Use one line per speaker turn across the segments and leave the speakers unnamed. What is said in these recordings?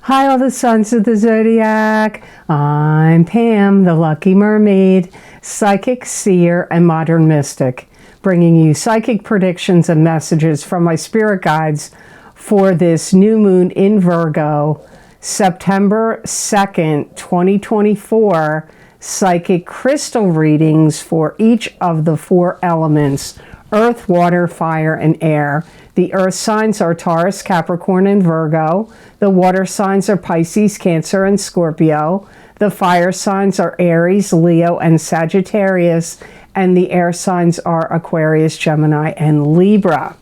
Hi, all the sons of the zodiac. I'm Pam, the Lucky Mermaid, psychic, seer, and modern mystic, bringing you psychic predictions and messages from my spirit guides for this new moon in Virgo, September 2nd, 2024, psychic crystal readings for each of the four elements: earth, water, fire, and air. The earth signs are Taurus, Capricorn, and Virgo. The water signs are Pisces, Cancer, and Scorpio. The fire signs are Aries, Leo, and Sagittarius. And the air signs are Aquarius, Gemini, and Libra.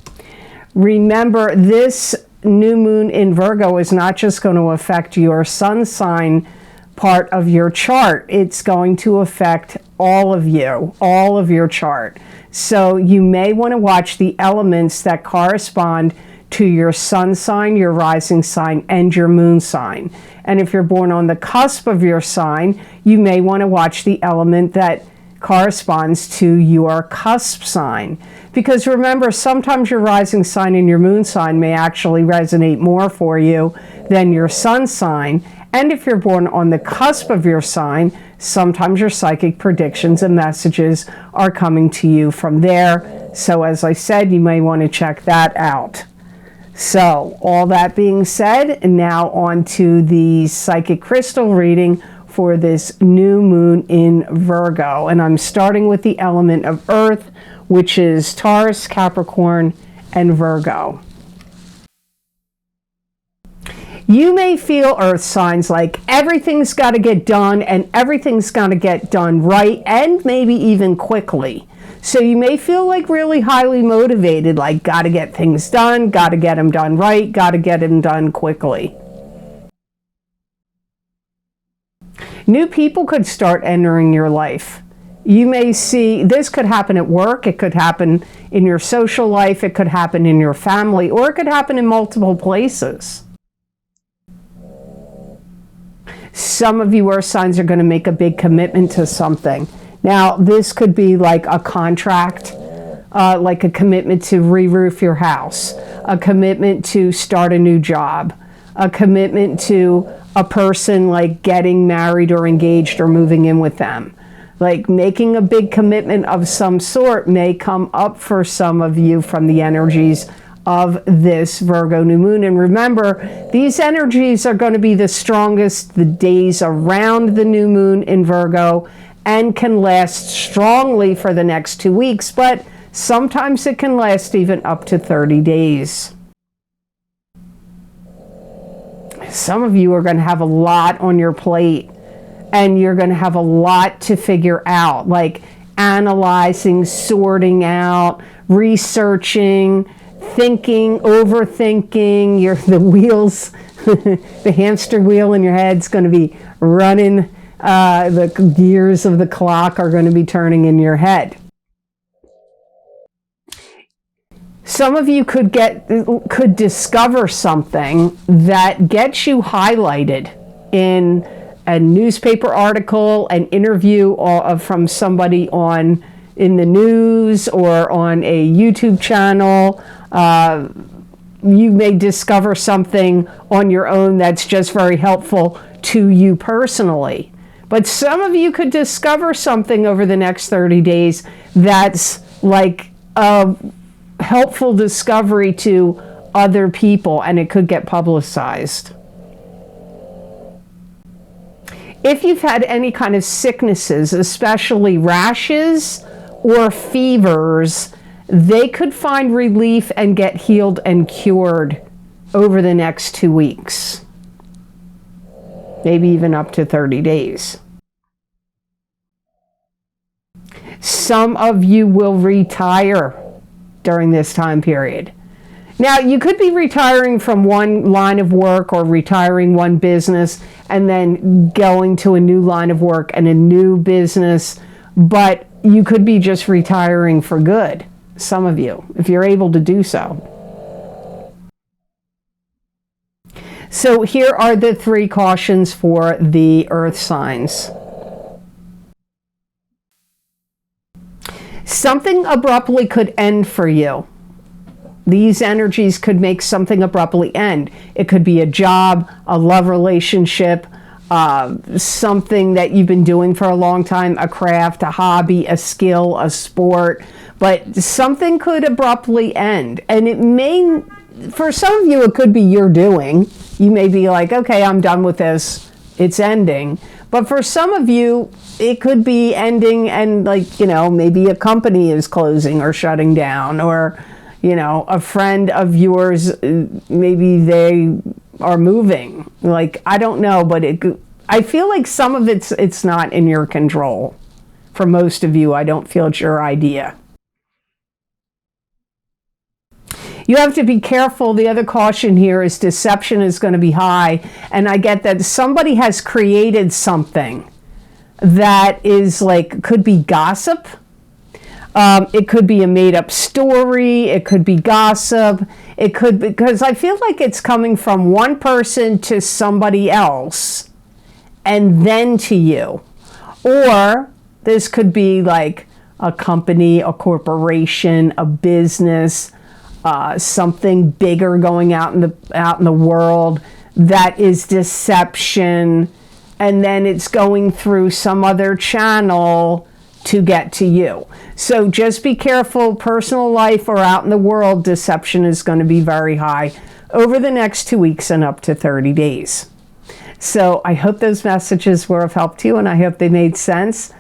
Remember, this new moon in Virgo is not just going to affect your sun sign part of your chart. It's going to affect all of you, all of your chart. So you may want to watch the elements that correspond to your sun sign, your rising sign, and your moon sign. And if you're born on the cusp of your sign, you may want to watch the element that corresponds to your cusp sign. Because remember, sometimes your rising sign and your moon sign may actually resonate more for you than your sun sign. And if you're born on the cusp of your sign, sometimes your psychic predictions and messages are coming to you from there. So as I said, you may want to check that out. So all that being said, now on to the psychic crystal reading for this new moon in Virgo. And I'm starting with the element of earth, which is Taurus, Capricorn, and Virgo. You may feel earth signs like everything's got to get done and everything's got to get done right and maybe even quickly. So you may feel like really highly motivated, like got to get things done, got to get them done right, got to get them done quickly. New people could start entering your life. You may see, this could happen at work, it could happen in your social life, it could happen in your family, or it could happen in multiple places. Some of you earth signs are going to make a big commitment to something. Now, this could be like a contract, like a commitment to re-roof your house, a commitment to start a new job, a commitment to a person like getting married or engaged or moving in with them. Like making a big commitment of some sort may come up for some of you from the energies of this Virgo new moon. And remember, these energies are going to be the strongest the days around the new moon in Virgo and can last strongly for the next 2 weeks, but sometimes it can last even up to 30 days. Some of you are going to have a lot on your plate and you're going to have a lot to figure out, like analyzing, sorting out, researching, thinking, overthinking. The wheels, the hamster wheel in your head's going to be running. The gears of the clock are going to be turning in your head. Some of you could discover something that gets you highlighted in a newspaper article, an interview from somebody in the news or on a YouTube channel. You may discover something on your own that's just very helpful to you personally. But some of you could discover something over the next 30 days that's like a helpful discovery to other people, and it could get publicized. If you've had any kind of sicknesses, especially rashes or fevers, they could find relief and get healed and cured over the next 2 weeks. Maybe even up to 30 days. Some of you will retire during this time period. Now, you could be retiring from one line of work or retiring one business and then going to a new line of work and a new business, but you could be just retiring for good, some of you, if you're able to do so. So here are the 3 cautions for the earth signs. Something abruptly could end for you. These energies could make something abruptly end. It could be a job, a love relationship, something that you've been doing for a long time, a craft, a hobby, a skill, a sport, but something could abruptly end. And it may, for some of you, it could be your doing. You may be like, okay, I'm done with this. It's ending. But for some of you, it could be ending and like, maybe a company is closing or shutting down, or, a friend of yours, maybe they are moving. Like, I don't know, but I feel like some of it's not in your control. For most of you, I don't feel it's your idea. You have to be careful. The other caution here is deception is going to be high. And I get that somebody has created something that is like, could be gossip. It could be a made-up story. It could be gossip. It could, because I feel like it's coming from one person to somebody else and then to you. Or this could be like a company, a corporation, a business, something bigger going out in the world that is deception, and then it's going through some other channel to get to you. So just be careful. Personal life or out in the world, deception is going to be very high over the next 2 weeks and up to 30 days. So I hope those messages were of help to you, and I hope they made sense.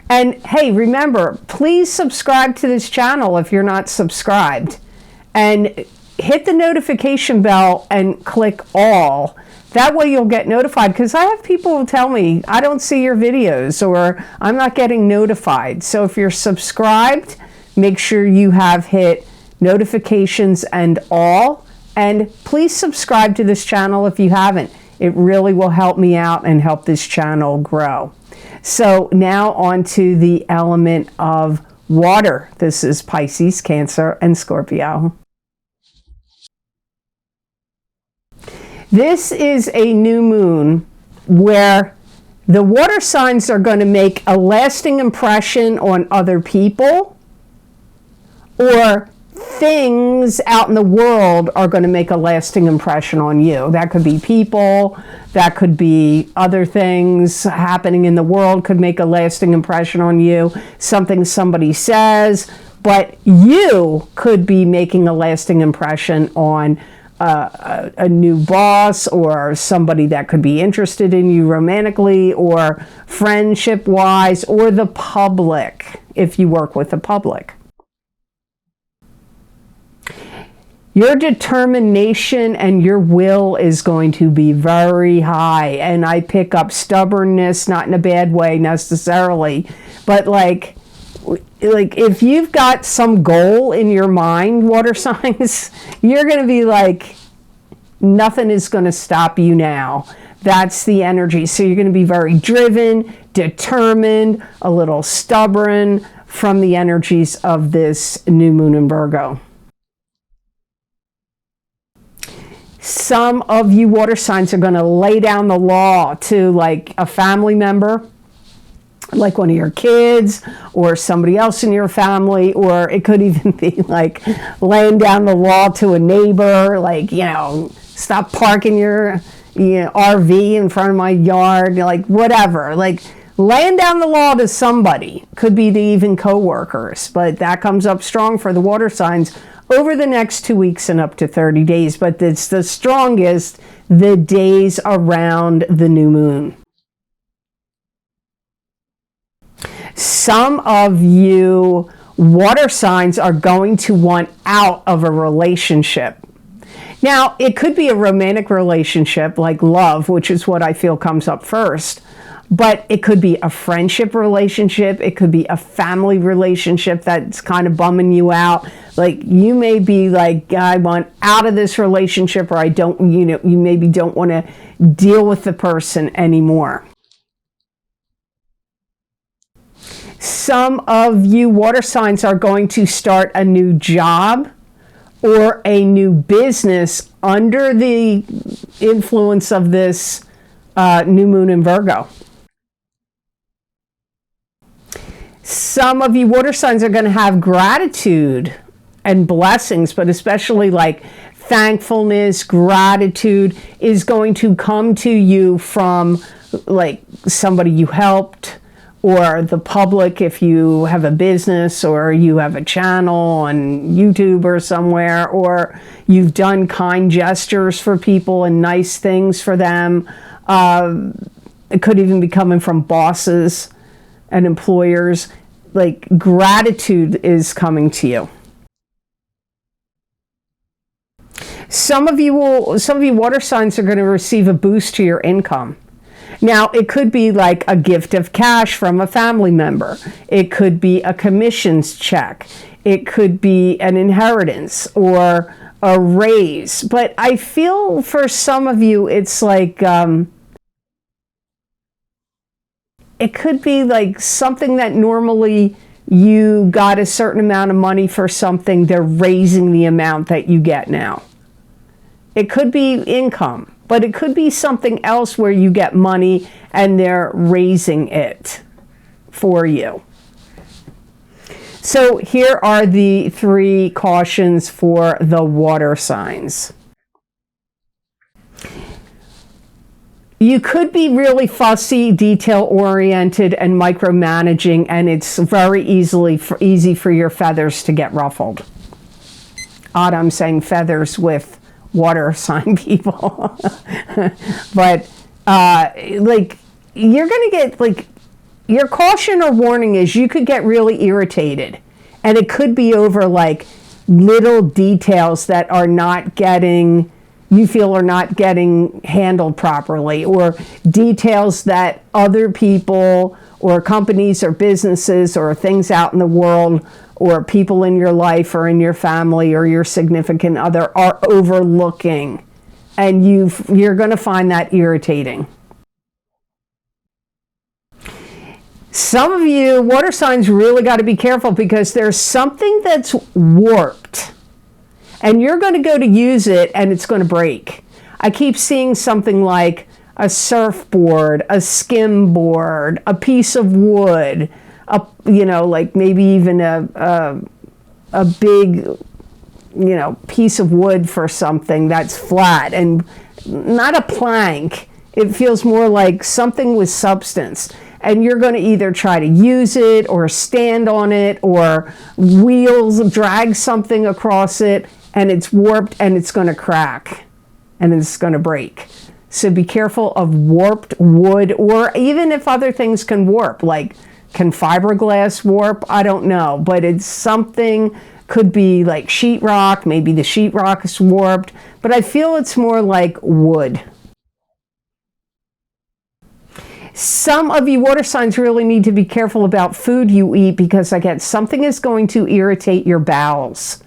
And hey, remember, please subscribe to this channel if you're not subscribed, and hit the notification bell and click all. That way you'll get notified, because I have people who tell me, I don't see your videos, or I'm not getting notified. So if you're subscribed, make sure you have hit notifications and all. And please subscribe to this channel if you haven't. It really will help me out and help this channel grow. So now on to the element of water. This is Pisces, Cancer, and Scorpio. This is a new moon where the water signs are going to make a lasting impression on other people, or things out in the world are going to make a lasting impression on you. That could be people, that could be other things happening in the world could make a lasting impression on you. Something somebody says, but you could be making a lasting impression on a new boss, or somebody that could be interested in you romantically or friendship-wise, or the public, if you work with the public. Your determination and your will is going to be very high, and I pick up stubbornness, not in a bad way necessarily, but like if you've got some goal in your mind, water signs, you're going to be like, nothing is going to stop you now. That's the energy. So you're going to be very driven, determined, a little stubborn from the energies of this new moon in Virgo. Some of you water signs are going to lay down the law to like a family member, like one of your kids or somebody else in your family, or it could even be like laying down the law to a neighbor, like, stop parking your RV in front of my yard, like whatever, like laying down the law to somebody. Could be to even co-workers, but that comes up strong for the water signs over the next 2 weeks and up to 30 days, but it's the strongest the days around the new moon. Some of you water signs are going to want out of a relationship. Now, it could be a romantic relationship like love, which is what I feel comes up first, but it could be a friendship relationship. It could be a family relationship that's kind of bumming you out. Like you may be like, I want out of this relationship, or I don't, you maybe don't want to deal with the person anymore. Some of you water signs are going to start a new job or a new business under the influence of this new moon in Virgo. Some of you water signs are going to have gratitude and blessings, but especially like thankfulness, gratitude is going to come to you from like somebody you helped, or the public if you have a business or you have a channel on YouTube or somewhere, or you've done kind gestures for people and nice things for them. It could even be coming from bosses and employers. Like gratitude is coming to you. Some of you water signs are going to receive a boost to your income. Now, it could be like a gift of cash from a family member. It could be a commissions check. It could be an inheritance or a raise. But I feel for some of you, it's like, it could be like something that normally you got a certain amount of money for something, they're raising the amount that you get now. It could be income, but it could be something else where you get money and they're raising it for you. So here are the 3 cautions for the water signs. You could be really fussy, detail-oriented, and micromanaging, and it's very easy for your feathers to get ruffled. Odd, I'm saying feathers with water sign people. But like you're going to get, like, your caution or warning is you could get really irritated, and it could be over like little details that are not getting, you feel are not getting handled properly, or details that other people or companies or businesses or things out in the world or people in your life or in your family or your significant other are overlooking, and you're going to find that irritating. Some of you water signs really got to be careful because there's something that's warped and you're going to go to use it and it's going to break. I keep seeing something like a surfboard, a skim board, a piece of wood, like maybe even a big, piece of wood for something that's flat and not a plank. It feels more like something with substance. And you're going to either try to use it or stand on it or wheels, drag something across it, and it's warped and it's going to crack and it's going to break. So be careful of warped wood, or even if other things can warp, like can fiberglass warp? I don't know, but it's something, could be like sheetrock, maybe the sheetrock is warped, but I feel it's more like wood. Some of you water signs really need to be careful about food you eat because I get something is going to irritate your bowels,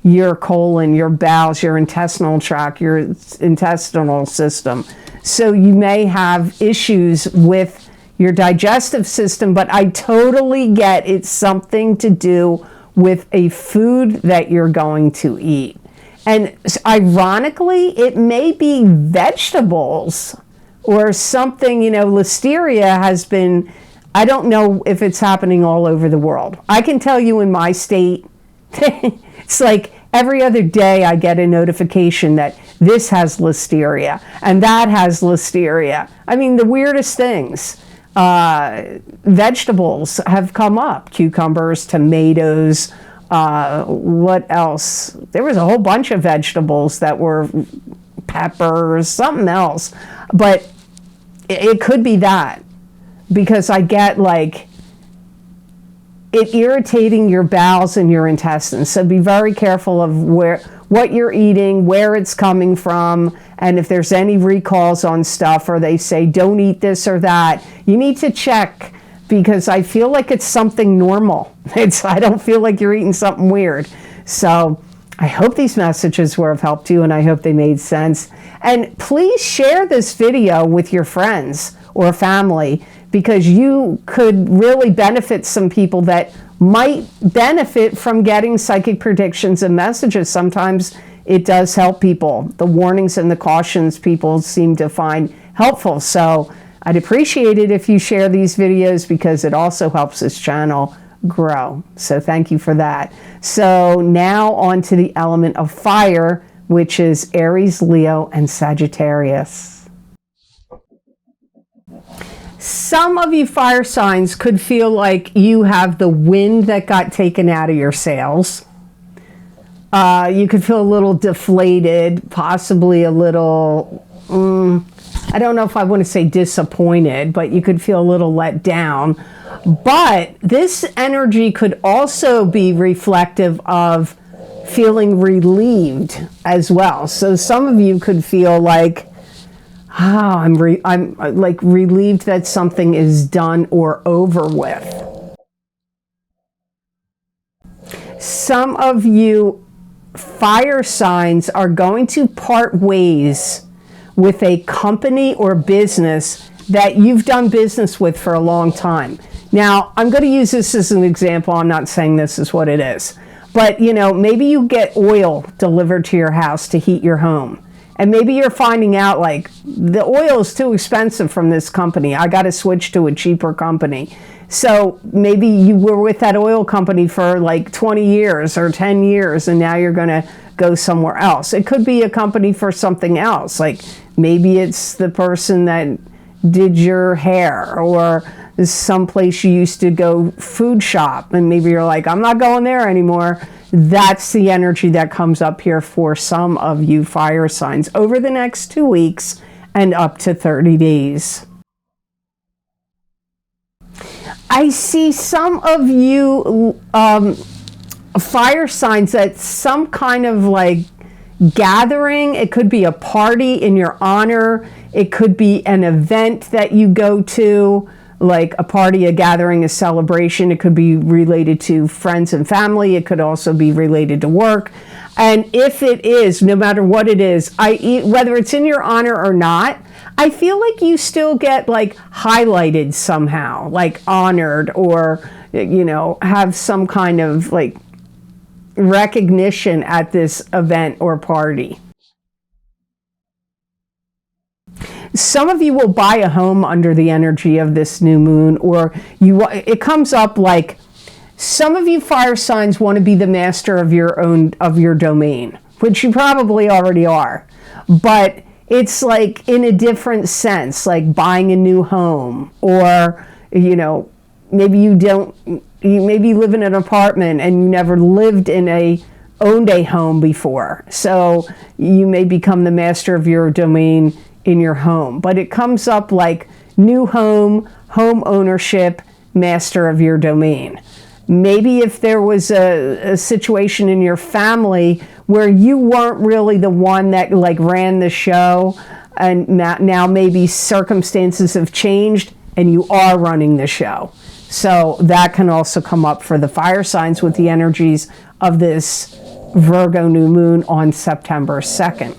your colon, your bowels, your intestinal tract, your intestinal system. So you may have issues with your digestive system, but I totally get it's something to do with a food that you're going to eat. And ironically, it may be vegetables or something, listeria has been, I don't know if it's happening all over the world. I can tell you in my state, it's like every other day I get a notification that this has listeria and that has listeria. I mean, the weirdest things. Vegetables have come up, cucumbers, tomatoes, what else? There was a whole bunch of vegetables that were peppers, something else, but it could be that because I get like it irritating your bowels and your intestines. So be very careful of what you're eating, where it's coming from, and if there's any recalls on stuff or they say don't eat this or that, you need to check because I feel like it's something normal. I don't feel like you're eating something weird. So I hope these messages have helped you and I hope they made sense. And please share this video with your friends or family because you could really benefit some people that might benefit from getting psychic predictions and messages. Sometimes it does help people. The warnings and the cautions people seem to find helpful. So I'd appreciate it if you share these videos because it also helps this channel grow. So thank you for that. So now on to the element of fire, which is Aries, Leo, and Sagittarius. Some of you fire signs could feel like you have the wind that got taken out of your sails. You could feel a little deflated, possibly a little, I don't know if I want to say disappointed, but you could feel a little let down. But this energy could also be reflective of feeling relieved as well. So some of you could feel like, I'm like relieved that something is done or over with. Some of you fire signs are going to part ways with a company or business that you've done business with for a long time. Now, I'm going to use this as an example. I'm not saying this is what it is. But, you know, maybe you get oil delivered to your house to heat your home. And maybe you're finding out, like, the oil is too expensive from this company. I got to switch to a cheaper company. So maybe you were with that oil company for like 20 years or 10 years, and now you're going to go somewhere else. It could be a company for something else. Like maybe it's the person that did your hair, or someplace you used to go food shop, and maybe you're like, I'm not going there anymore. That's the energy that comes up here for some of you fire signs over the next 2 weeks and up to 30 days. I see some of you fire signs at some kind of like gathering. It could be a party in your honor. It could be an event that you go to, like a party, a gathering, a celebration. It could be related to friends and family. It could also be related to work. And if it is, no matter what it is, whether it's in your honor or not, I feel like you still get like highlighted somehow, like honored, or, you know, have some kind of like recognition at this event or party. Some of you will buy a home under the energy of this new moon, or it comes up like some of you fire signs want to be the master of your domain, which you probably already are. But it's like in a different sense, like buying a new home, or, you know, maybe you live in an apartment and you never owned a home before. So you may become the master of your domain in your home. But it comes up like new home, home ownership, master of your domain. Maybe if there was a situation in your family where you weren't really the one that like ran the show, and now maybe circumstances have changed and you are running the show. So that can also come up for the fire signs with the energies of this Virgo new moon on September 2nd.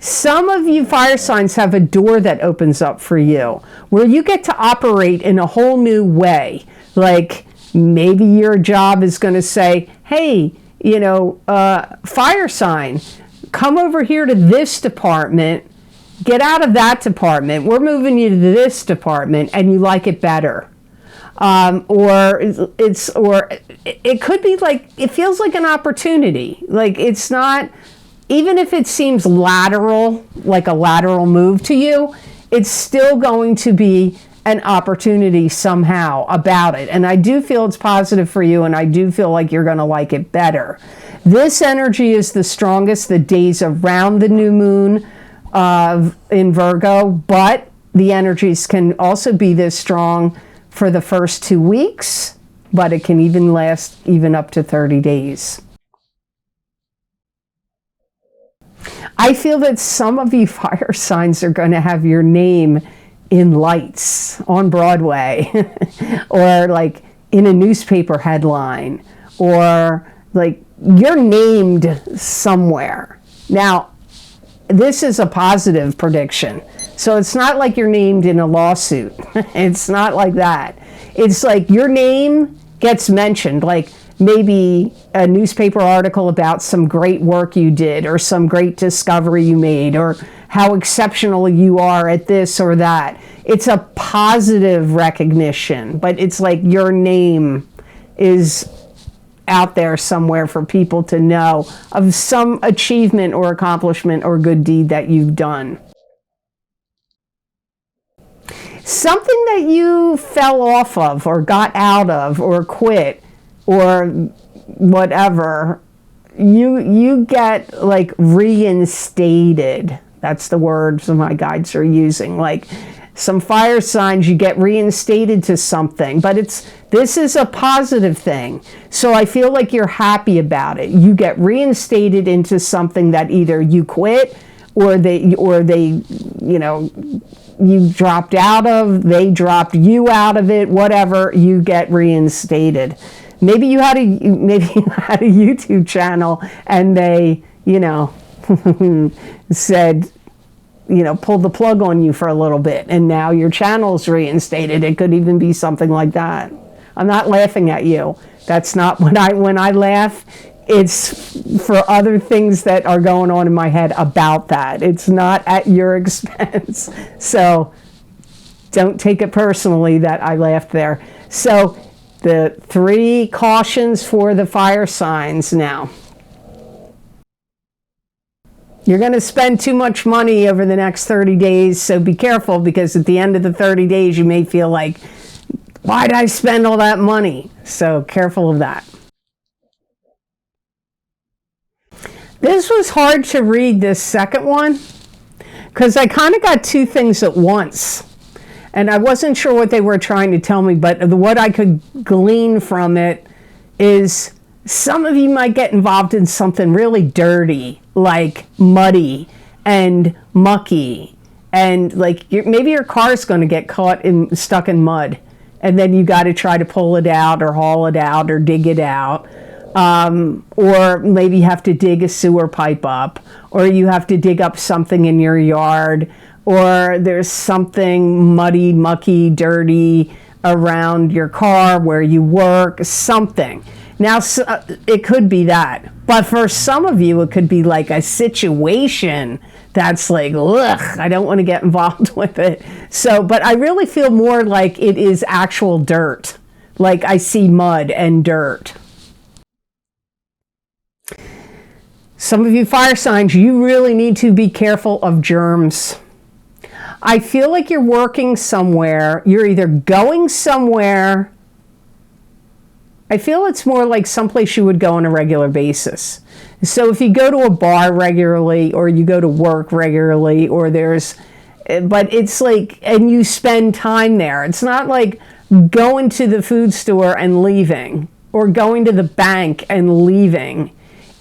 Some of you fire signs have a door that opens up for you where you get to operate in a whole new way. Like maybe your job is going to say, hey, you know, fire sign, come over here to this department, get out of that department. We're moving you to this department, and you like it better. Or it could be like, it feels like an opportunity. Like it's not, even if it seems lateral, like a lateral move to you, it's still going to be an opportunity somehow about it. And I do feel it's positive for you, and I do feel like you're going to like it better. This energy is the strongest the days around the new moon in Virgo, but the energies can also be this strong for the first 2 weeks, but it can even last even up to 30 days. I feel that some of you fire signs are going to have your name in lights on Broadway or like in a newspaper headline, or like you're named somewhere. Now, this is a positive prediction. So it's not like you're named in a lawsuit. It's not like that. It's like your name gets mentioned, like maybe a newspaper article about some great work you did, or some great discovery you made, or how exceptional you are at this or that. It's a positive recognition, but it's like your name is out there somewhere for people to know of some achievement or accomplishment or good deed that you've done. Something that you fell off of or got out of or quit or whatever, you get like reinstated. That's the words my guides are using. Like some fire signs, you get reinstated to something, but this is a positive thing. So I feel like you're happy about it. You get reinstated into something that either you quit or they, you know, you dropped out of, they dropped you out of it, whatever, you get reinstated. Maybe you had a YouTube channel and they, you know, said, you know, pulled the plug on you for a little bit and now your channel's reinstated. It could even be something like that. I'm not laughing at you. That's not when I laugh, it's for other things that are going on in my head about that. It's not at your expense. So don't take it personally that I laughed there. So the 3 cautions for the fire signs now. You're going to spend too much money over the next 30 days, so be careful, because at the end of the 30 days you may feel like, why did I spend all that money? So careful of that. This was hard to read, this second one, because I kind of got 2 things at once. And I wasn't sure what they were trying to tell me, but what I could glean from it is some of you might get involved in something really dirty, like muddy and mucky. And like maybe your car's going to get stuck in mud. And then you got to try to pull it out or haul it out or dig it out. Or maybe you have to dig a sewer pipe up, or you have to dig up something in your yard, or there's something muddy, mucky, dirty around your car where you work, something. Now, it could be that. But for some of you, it could be like a situation that's like, ugh, I don't want to get involved with it. So, but I really feel more like it is actual dirt. Like I see mud and dirt. Some of you fire signs, you really need to be careful of germs. I feel like you're working somewhere. You're either going somewhere. I feel it's more like someplace you would go on a regular basis. So if you go to a bar regularly, or you go to work regularly, or but it's like, and you spend time there. It's not like going to the food store and leaving, or going to the bank and leaving.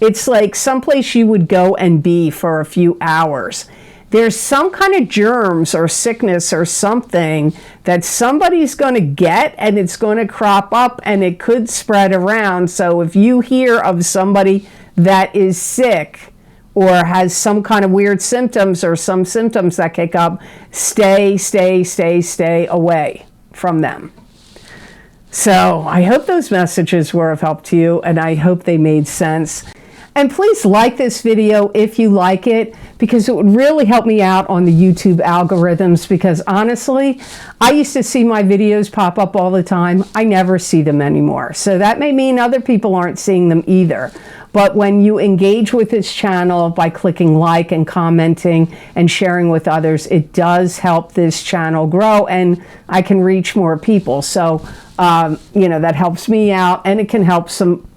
It's like someplace you would go and be for a few hours. There's some kind of germs or sickness or something that somebody's going to get, and it's going to crop up and it could spread around. So if you hear of somebody that is sick or has some kind of weird symptoms or some symptoms that kick up, stay away from them. So I hope those messages were of help to you, and I hope they made sense. And please like this video if you like it, because it would really help me out on the YouTube algorithms, because honestly, I used to see my videos pop up all the time. I never see them anymore. So that may mean other people aren't seeing them either. But when you engage with this channel by clicking like and commenting and sharing with others, it does help this channel grow, and I can reach more people. So you know, that helps me out, and it can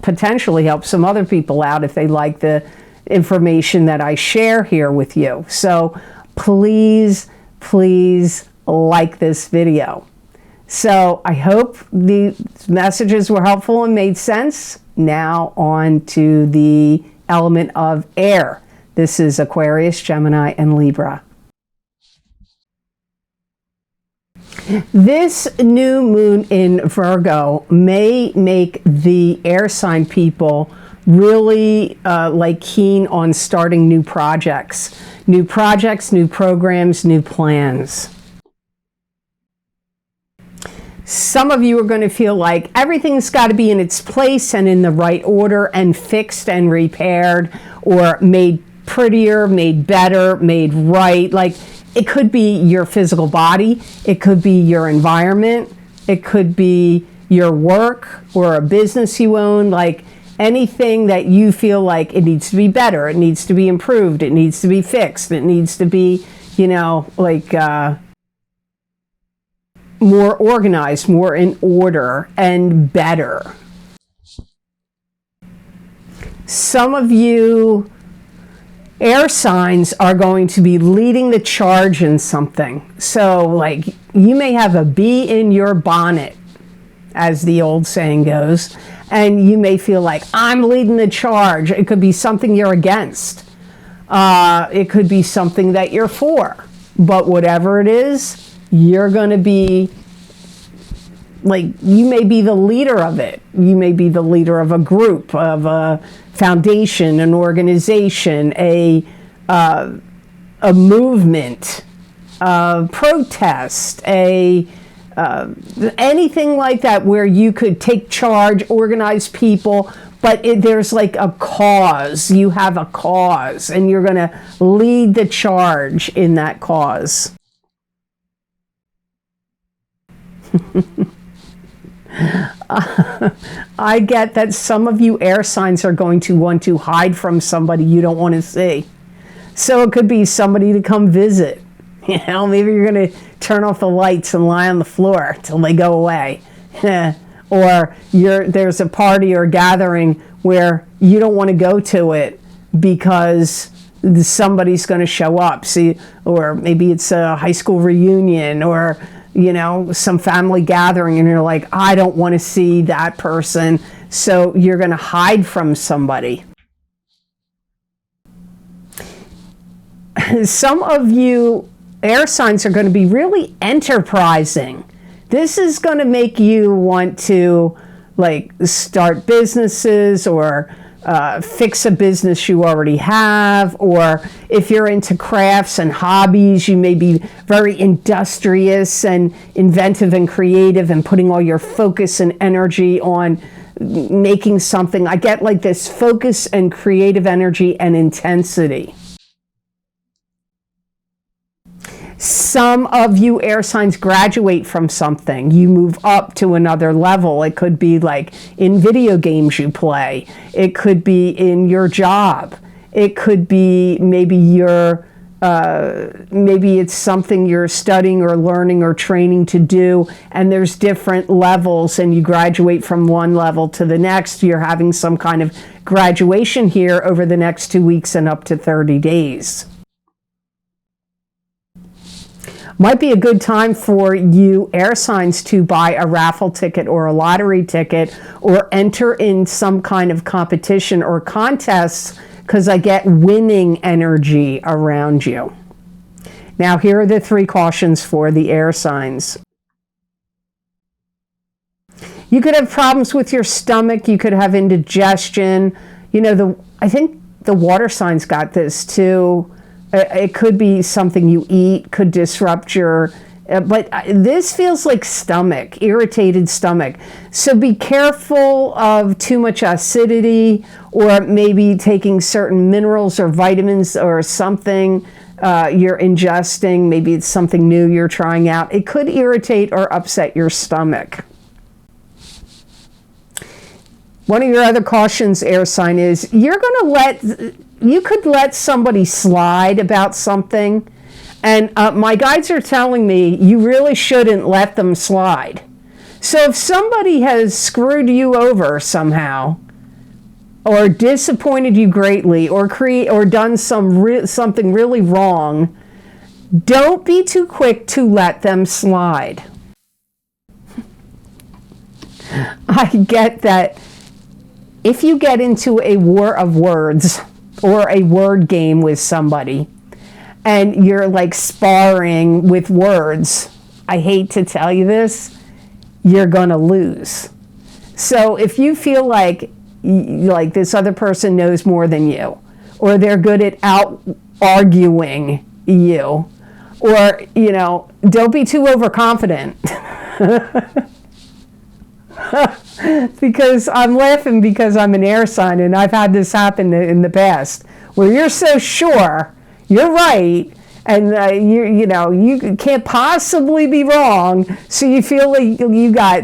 potentially help some other people out if they like the information that I share here with you. So please like this video. So I hope the messages were helpful and made sense. Now on to the element of air. This is Aquarius, Gemini, and Libra. This new moon in Virgo may make the air sign people really like keen on starting new projects, new programs, new plans. Some of you are going to feel like everything's got to be in its place and in the right order and fixed and repaired or made prettier, made better, made right. Like, it could be your physical body, it could be your environment, it could be your work or a business you own, like anything that you feel like it needs to be better, it needs to be improved, it needs to be fixed, it needs to be, more organized, more in order, and better. Some of you air signs are going to be leading the charge in something. So, like, you may have a bee in your bonnet, as the old saying goes, and you may feel like, I'm leading the charge. It could be something you're against. It could be something that you're for. But whatever it is, you're going to be, like, you may be the leader of it. You may be the leader of a group, of a foundation, an organization, a movement, a protest, anything like that where you could take charge, organize people, but there's like a cause. You have a cause, and you're going to lead the charge in that cause. I get that some of you air signs are going to want to hide from somebody you don't want to see. So it could be somebody to come visit. Maybe you're going to turn off the lights and lie on the floor till they go away. Or there's a party or gathering where you don't want to go to it because somebody's going to show up. Or maybe it's a high school reunion, or some family gathering, and you're like, I don't want to see that person, so you're going to hide from somebody. Some of you air signs are going to be really enterprising. This is going to make you want to, like, start businesses, or fix a business you already have, or if you're into crafts and hobbies, you may be very industrious and inventive and creative and putting all your focus and energy on making something. I get like this focus and creative energy and intensity. Some of you air signs graduate from something. You move up to another level. It could be like in video games you play. It could be in your job. It could be maybe maybe it's something you're studying or learning or training to do, and there's different levels, and you graduate from one level to the next. You're having some kind of graduation here over the next 2 weeks and up to 30 days. Might be a good time for you air signs to buy a raffle ticket or a lottery ticket, or enter in some kind of competition or contest, because I get winning energy around you. Now, here are the 3 cautions for the air signs. You could have problems with your stomach. You could have indigestion. I think the water signs got this too. It could be something you eat, could disrupt your, but this feels like stomach, irritated stomach. So be careful of too much acidity, or maybe taking certain minerals or vitamins or something you're ingesting. Maybe it's something new you're trying out. It could irritate or upset your stomach. One of your other cautions, air sign, is you could let somebody slide about something, and my guides are telling me you really shouldn't let them slide. So if somebody has screwed you over somehow, or disappointed you greatly, or done something really wrong, don't be too quick to let them slide. I get that if you get into a war of words or a word game with somebody, and you're like sparring with words, I hate to tell you this, you're gonna lose. So if you feel like this other person knows more than you, or they're good at out-arguing you, or, don't be too overconfident. Because I'm laughing because I'm an air sign, and I've had this happen in the past where you're so sure you're right, and you can't possibly be wrong, so you feel like you got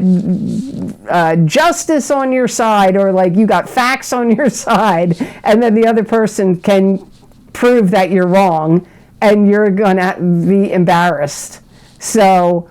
justice on your side, or like you got facts on your side, and then the other person can prove that you're wrong, and you're gonna be embarrassed. So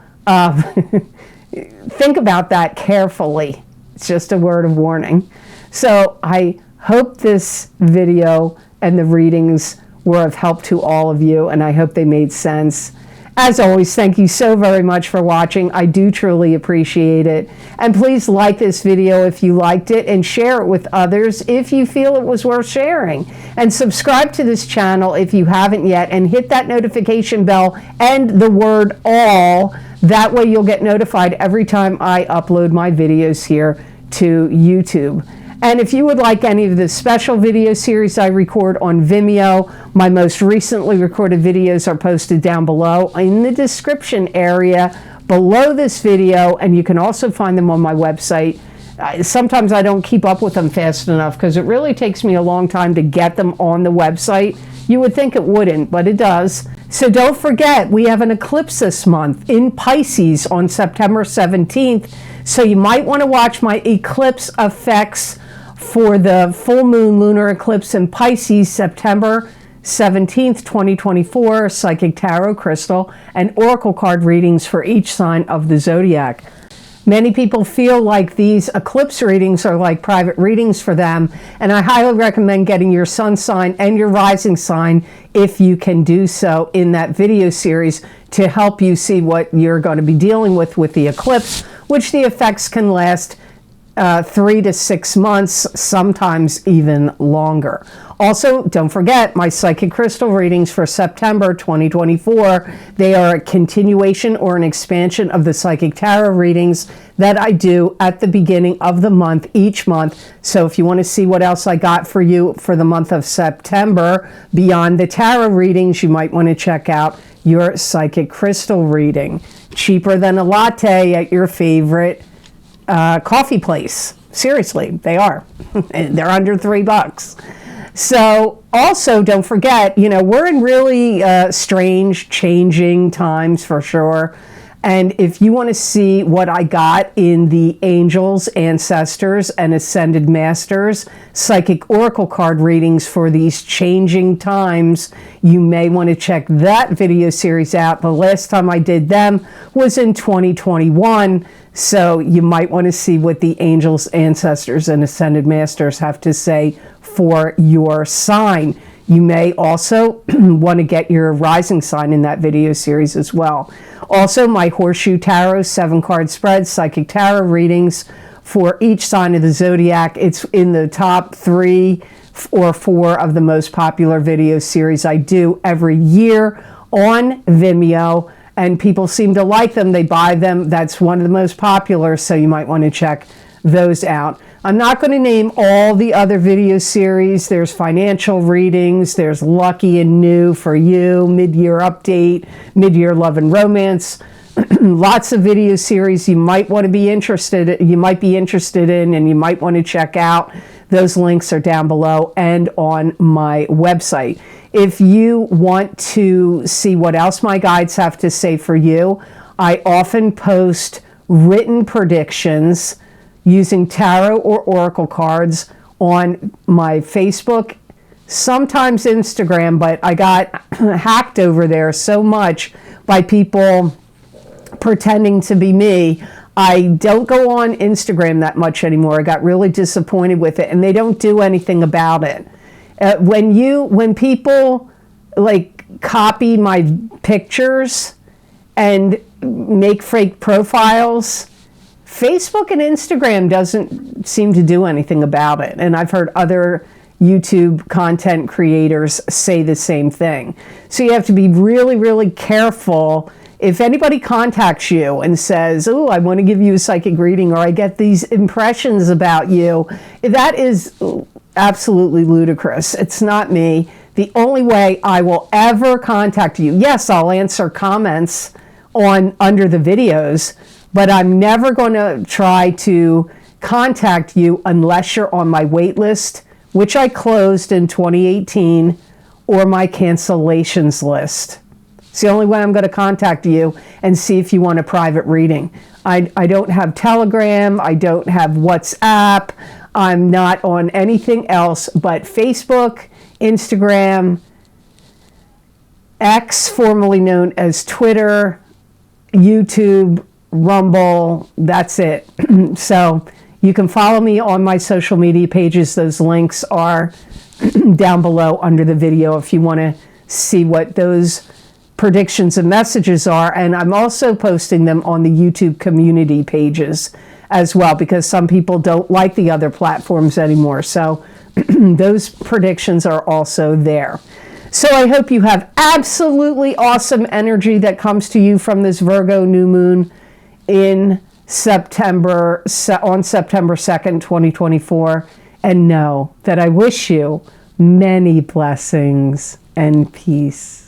think about that carefully. It's just a word of warning. So I hope this video and the readings were of help to all of you, and I hope they made sense. As always, thank you so very much for watching. I do truly appreciate it. And please like this video if you liked it, and share it with others if you feel it was worth sharing. And subscribe to this channel if you haven't yet, and hit that notification bell and the word all. That way you'll get notified every time I upload my videos here to YouTube. And if you would like any of the special video series I record on Vimeo, my most recently recorded videos are posted down below in the description area below this video, and you can also find them on my website. Sometimes I don't keep up with them fast enough because it really takes me a long time to get them on the website. You would think it wouldn't, but it does. So don't forget, we have an eclipse this month in Pisces on September 17th. So you might want to watch my eclipse effects for the full moon lunar eclipse in Pisces, September 17th, 2024, Psychic Tarot Crystal and Oracle card readings for each sign of the zodiac. Many people feel like these eclipse readings are like private readings for them, and I highly recommend getting your sun sign and your rising sign if you can do so in that video series to help you see what you're going to be dealing with the eclipse, which the effects can last 3 to 6 months, sometimes even longer. Also, don't forget my Psychic Crystal readings for September 2024. They are a continuation or an expansion of the Psychic Tarot readings that I do at the beginning of the month, each month. So if you want to see what else I got for you for the month of September, beyond the tarot readings, you might want to check out your Psychic Crystal reading. Cheaper than a latte at your favorite coffee place. Seriously, they are. They're under $3. So also don't forget, we're in really strange, changing times for sure. And if you want to see what I got in the Angels, Ancestors, and Ascended Masters Psychic Oracle card readings for these changing times, you may want to check that video series out. The last time I did them was in 2021. So you might want to see what the Angels, Ancestors, and Ascended Masters have to say for your sign. You may also want to get your rising sign in that video series as well. Also, my Horseshoe Tarot 7-card spread, Psychic Tarot readings for each sign of the zodiac. It's in the top 3 or 4 of the most popular video series I do every year on Vimeo. And people seem to like them. They buy them. That's one of the most popular, so you might want to check those out. I'm not going to name all the other video series. There's financial readings. There's Lucky and New for you, mid-year update, mid-year love and romance. Lots of video series you might want to be interested in, and you might want to check out. Those links are down below and on my website. If you want to see what else my guides have to say for you, I often post written predictions using tarot or oracle cards on my Facebook, sometimes Instagram, but I got hacked over there so much by people pretending to be me. I don't go on Instagram that much anymore. I got really disappointed with it, and they don't do anything about it. When people like copy my pictures and make fake profiles, Facebook and Instagram doesn't seem to do anything about it. And I've heard other YouTube content creators say the same thing. So you have to be really, really careful. If anybody contacts you and says, oh, I want to give you a psychic reading, or I get these impressions about you, that is absolutely ludicrous. It's not me. The only way I will ever contact you, yes, I'll answer comments under the videos, but I'm never going to try to contact you unless you're on my wait list which I closed in 2018, or my cancellations list. It's the only way I'm going to contact you and see if you want a private reading. I don't have Telegram. I don't have WhatsApp. I'm not on anything else but Facebook, Instagram, X, formerly known as Twitter, YouTube, Rumble. That's it. So you can follow me on my social media pages. Those links are down below under the video if you want to see what those predictions and messages are. And I'm also posting them on the YouTube community pages as well, because some people don't like the other platforms anymore. So those predictions are also there. So I hope you have absolutely awesome energy that comes to you from this Virgo new moon in September, on September 2nd, 2024. And know that I wish you many blessings and peace.